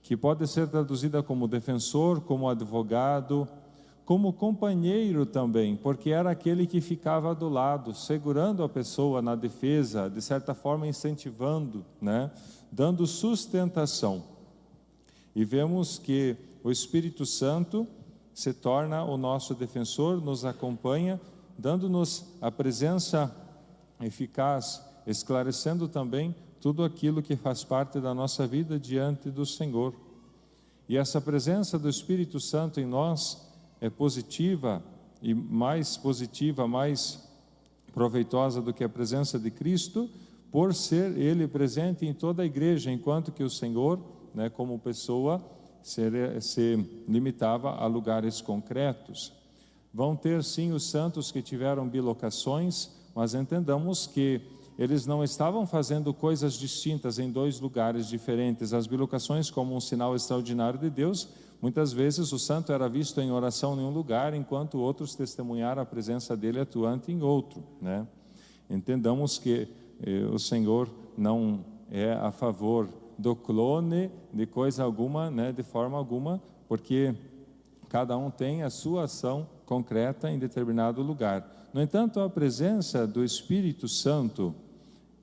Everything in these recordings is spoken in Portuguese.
que pode ser traduzida como defensor, como advogado, como companheiro também, porque era aquele que ficava do lado, segurando a pessoa na defesa, de certa forma incentivando, né? Dando sustentação. E vemos que o Espírito Santo se torna o nosso defensor, nos acompanha, dando-nos a presença eficaz, esclarecendo também tudo aquilo que faz parte da nossa vida diante do Senhor. E essa presença do Espírito Santo em nós é positiva, e mais positiva, mais proveitosa do que a presença de Cristo, por ser Ele presente em toda a igreja, enquanto que o Senhor, né, como pessoa, se limitava a lugares concretos. Vão ter sim os santos que tiveram bilocações, mas entendamos que eles não estavam fazendo coisas distintas em dois lugares diferentes. As bilocações, como um sinal extraordinário de Deus, muitas vezes o santo era visto em oração em um lugar, enquanto outros testemunharam a presença dele atuante em outro, né? Entendamos que o Senhor não é a favor do clone de coisa alguma, né, de forma alguma, porque cada um tem a sua ação concreta em determinado lugar. No entanto, a presença do Espírito Santo,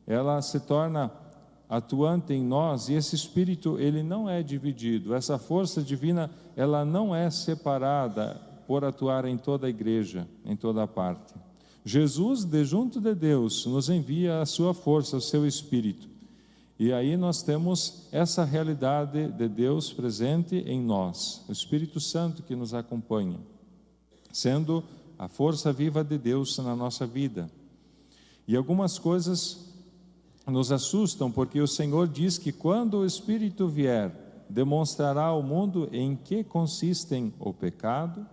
ela se torna atuante em nós, e esse Espírito, ele não é dividido. Essa força divina, ela não é separada por atuar em toda a igreja, em toda a parte. Jesus, de junto de Deus, nos envia a sua força, o seu Espírito. E aí nós temos essa realidade de Deus presente em nós, o Espírito Santo que nos acompanha, sendo a força viva de Deus na nossa vida. E algumas coisas nos assustam, porque o Senhor diz que quando o Espírito vier, demonstrará ao mundo em que consistem o pecado,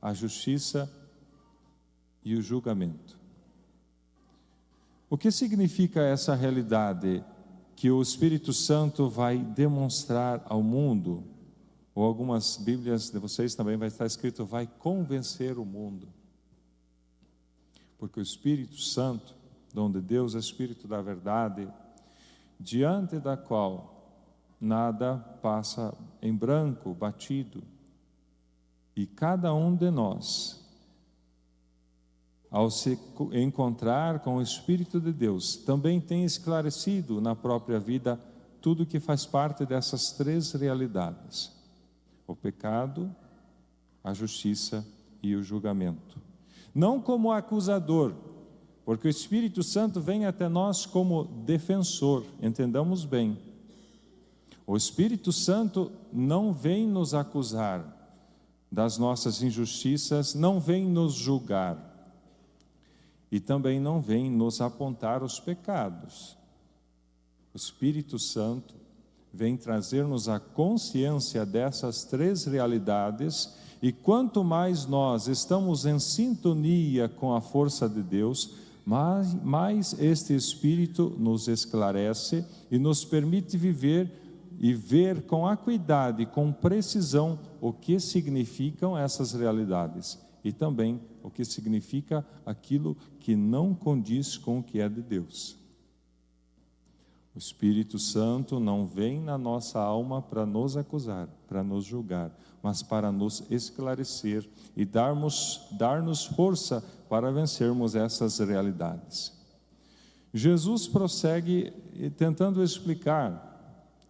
a justiça e o julgamento. O que significa essa realidade que o Espírito Santo vai demonstrar ao mundo? Ou algumas Bíblias de vocês também vai estar escrito, vai convencer o mundo. Porque o Espírito Santo, dom de Deus, é o Espírito da verdade, diante da qual nada passa em branco, batido. E cada um de nós, ao se encontrar com o Espírito de Deus, também tem esclarecido na própria vida tudo que faz parte dessas três realidades: o pecado, a justiça e o julgamento. Não como acusador, porque o Espírito Santo vem até nós como defensor, entendamos bem. O Espírito Santo não vem nos acusar das nossas injustiças, não vem nos julgar. E também não vem nos apontar os pecados. O Espírito Santo vem trazer-nos a consciência dessas três realidades, e quanto mais nós estamos em sintonia com a força de Deus, mais este Espírito nos esclarece e nos permite viver e ver com acuidade, com precisão, o que significam essas realidades. E também o que significa aquilo que não condiz com o que é de Deus. O Espírito Santo não vem na nossa alma para nos acusar, para nos julgar, mas para nos esclarecer e dar-nos força para vencermos essas realidades. Jesus prossegue tentando explicar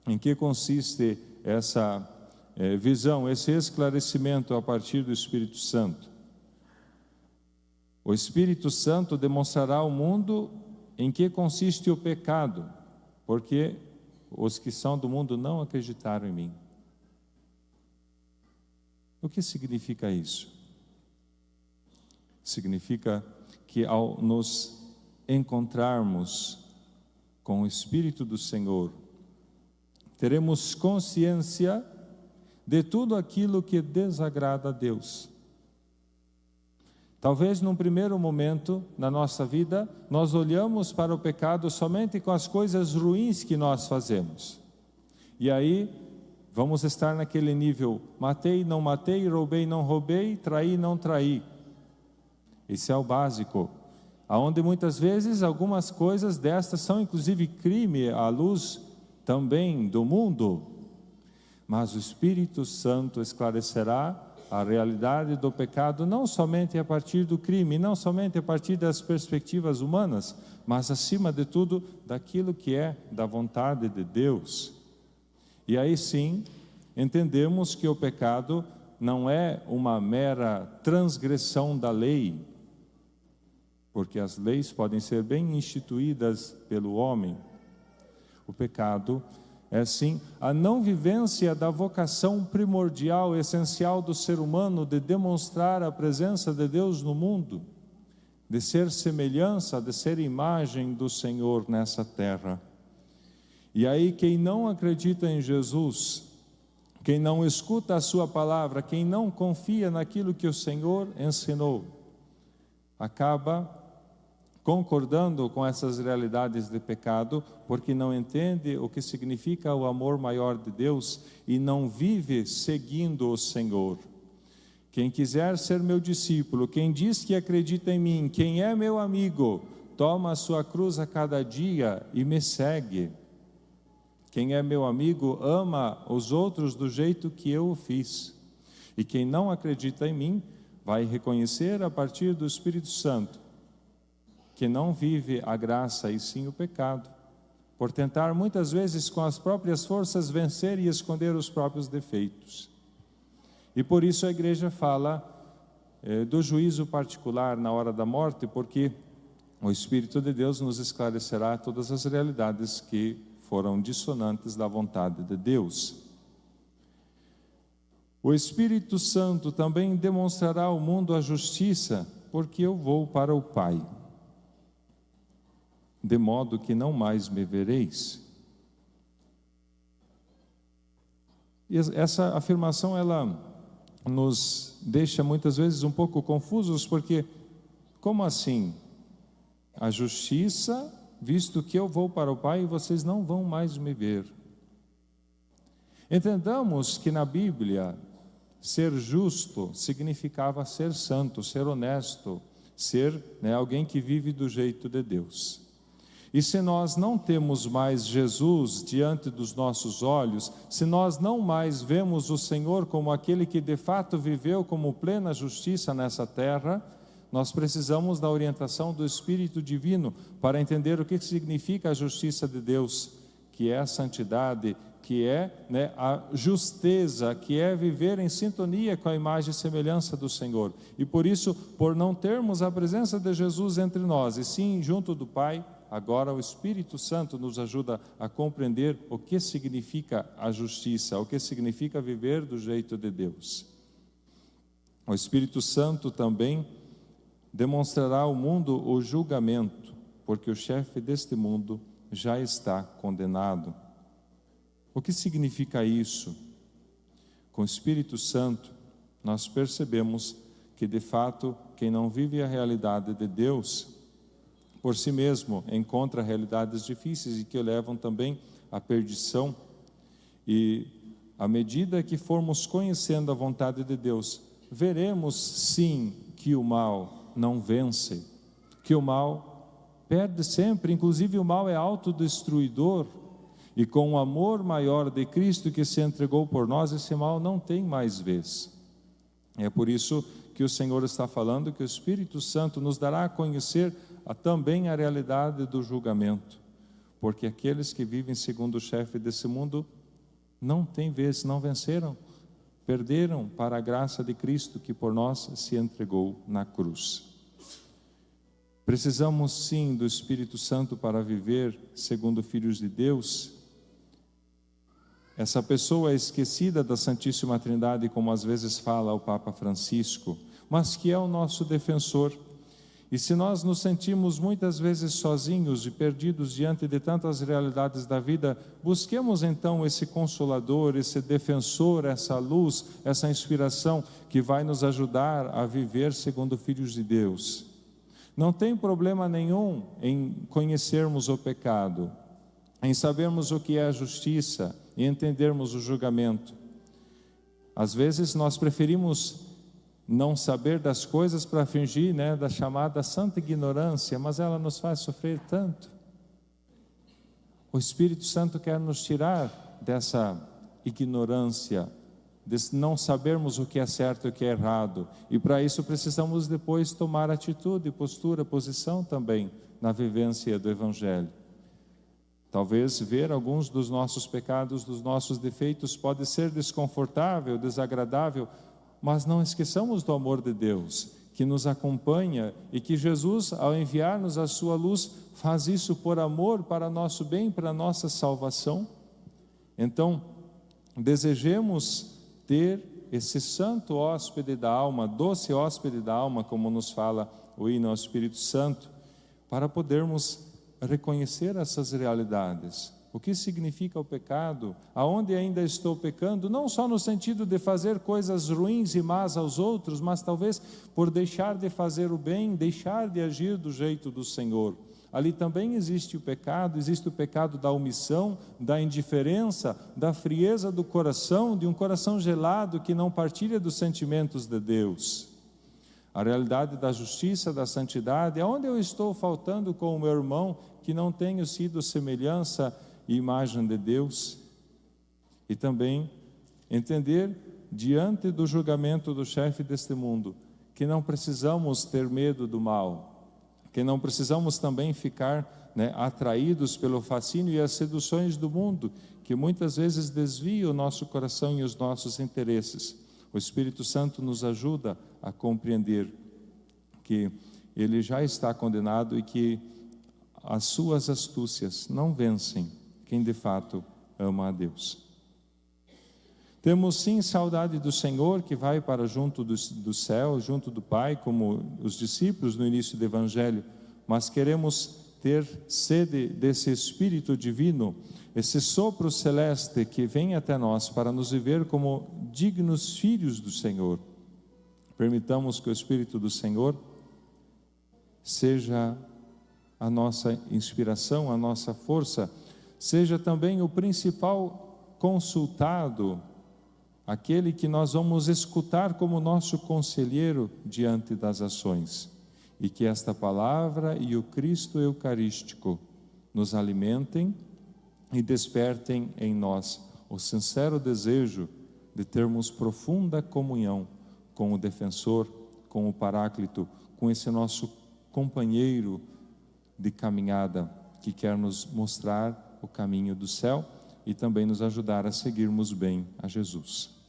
em que consiste essa visão, esse esclarecimento a partir do Espírito Santo. O Espírito Santo demonstrará ao mundo em que consiste o pecado, porque os que são do mundo não acreditaram em mim. O que significa isso? Significa que ao nos encontrarmos com o Espírito do Senhor, teremos consciência de tudo aquilo que desagrada a Deus. Talvez num primeiro momento na nossa vida, nós olhamos para o pecado somente com as coisas ruins que nós fazemos. E aí, vamos estar naquele nível, matei, não matei, roubei, não roubei, traí, não traí. Esse é o básico. Onde muitas vezes algumas coisas destas são inclusive crime à luz também do mundo. mas o Espírito Santo esclarecerá a realidade do pecado, não somente a partir do crime, não somente a partir das perspectivas humanas, mas acima de tudo, daquilo que é da vontade de Deus. E aí sim, entendemos que o pecado não é uma mera transgressão da lei, porque as leis podem ser bem instituídas pelo homem. O pecado é sim a não vivência da vocação primordial, essencial do ser humano de demonstrar a presença de Deus no mundo, de ser semelhança, de ser imagem do Senhor nessa terra. E aí quem não acredita em Jesus, quem não escuta a sua palavra, quem não confia naquilo que o Senhor ensinou, acaba concordando com essas realidades de pecado, porque não entende o que significa o amor maior de Deus e não vive seguindo o Senhor. Quem quiser ser meu discípulo, quem diz que acredita em mim, quem é meu amigo, toma a sua cruz a cada dia e me segue. Quem é meu amigo ama os outros do jeito que eu o fiz. E quem não acredita em mim, vai reconhecer a partir do Espírito Santo que não vive a graça e sim o pecado, por tentar muitas vezes com as próprias forças vencer e esconder os próprios defeitos. E por isso a igreja fala do juízo particular na hora da morte, porque o Espírito de Deus nos esclarecerá todas as realidades que foram dissonantes da vontade de Deus. O Espírito Santo também demonstrará ao mundo a justiça, porque eu vou para o Pai, de modo que não mais me vereis. E essa afirmação, ela nos deixa muitas vezes um pouco confusos, porque, como assim? A justiça, visto que eu vou para o Pai e vocês não vão mais me ver. Entendamos que na Bíblia, ser justo significava ser santo, ser honesto, ser alguém que vive do jeito de Deus. E se nós não temos mais Jesus diante dos nossos olhos, se nós não mais vemos o Senhor como aquele que de fato viveu como plena justiça nessa terra, nós precisamos da orientação do Espírito Divino para entender o que significa a justiça de Deus, que é a santidade, que é a justeza, que é viver em sintonia com a imagem e semelhança do Senhor. E por isso, por não termos a presença de Jesus entre nós, e sim junto do Pai, agora o Espírito Santo nos ajuda a compreender o que significa a justiça, o que significa viver do jeito de Deus. O Espírito Santo também demonstrará ao mundo o julgamento, porque o chefe deste mundo já está condenado. O que significa isso? Com o Espírito Santo, nós percebemos que de fato, quem não vive a realidade de Deus, por si mesmo encontra realidades difíceis e que o levam também à perdição. E à medida que formos conhecendo a vontade de Deus, veremos sim que o mal não vence, que o mal perde sempre, inclusive o mal é autodestruidor, e com o amor maior de Cristo que se entregou por nós, esse mal não tem mais vez. É por isso que o Senhor está falando que o Espírito Santo nos dará a conhecer também a realidade do julgamento, porque aqueles que vivem segundo o chefe desse mundo não têm vez, não venceram, perderam para a graça de Cristo que por nós se entregou na cruz. Precisamos sim do Espírito Santo para viver segundo filhos de Deus. Essa pessoa é esquecida da Santíssima Trindade, como às vezes fala o Papa Francisco, mas que é o nosso defensor. E se nós nos sentimos muitas vezes sozinhos e perdidos diante de tantas realidades da vida, busquemos então esse Consolador, esse defensor, essa luz, essa inspiração que vai nos ajudar a viver segundo filhos de Deus. Não tem problema nenhum em conhecermos o pecado, em sabermos o que é a justiça e entendermos o julgamento. Às vezes nós preferimos não saber das coisas para fingir, da chamada santa ignorância, mas ela nos faz sofrer tanto. O Espírito Santo quer nos tirar dessa ignorância, de não sabermos o que é certo e o que é errado. E para isso precisamos depois tomar atitude, postura, posição também na vivência do Evangelho. Talvez ver alguns dos nossos pecados, dos nossos defeitos, pode ser desconfortável, desagradável, mas não esqueçamos do amor de Deus, que nos acompanha e que Jesus, ao enviar-nos a sua luz, faz isso por amor, para nosso bem, para nossa salvação. Então, desejemos ter esse santo hóspede da alma, doce hóspede da alma, como nos fala o hino ao Espírito Santo, para podermos reconhecer essas realidades. O que significa o pecado? Aonde ainda estou pecando? Não só no sentido de fazer coisas ruins e más aos outros, mas talvez por deixar de fazer o bem, deixar de agir do jeito do Senhor. Ali também existe o pecado da omissão, da indiferença, da frieza do coração, de um coração gelado que não partilha dos sentimentos de Deus. A realidade da justiça, da santidade, aonde eu estou faltando com o meu irmão, que não tenho sido semelhança e imagem de Deus. E também entender, diante do julgamento do chefe deste mundo, que não precisamos ter medo do mal, que não precisamos também ficar atraídos pelo fascínio e as seduções do mundo, que muitas vezes desviam o nosso coração e os nossos interesses. O Espírito Santo nos ajuda a compreender que ele já está condenado e que as suas astúcias não vencem quem de fato ama a Deus. Temos sim saudade do Senhor, que vai para junto do céu, junto do Pai, como os discípulos no início do Evangelho, mas queremos ter sede desse Espírito Divino, esse sopro celeste que vem até nós para nos viver como dignos filhos do Senhor. Permitamos que o Espírito do Senhor seja a nossa inspiração, a nossa força, seja também o principal consultado, aquele que nós vamos escutar como nosso conselheiro diante das ações. E que esta palavra e o Cristo Eucarístico nos alimentem e despertem em nós o sincero desejo de termos profunda comunhão com o defensor, com o Paráclito, com esse nosso companheiro de caminhada que quer nos mostrar o caminho do céu e também nos ajudar a seguirmos bem a Jesus.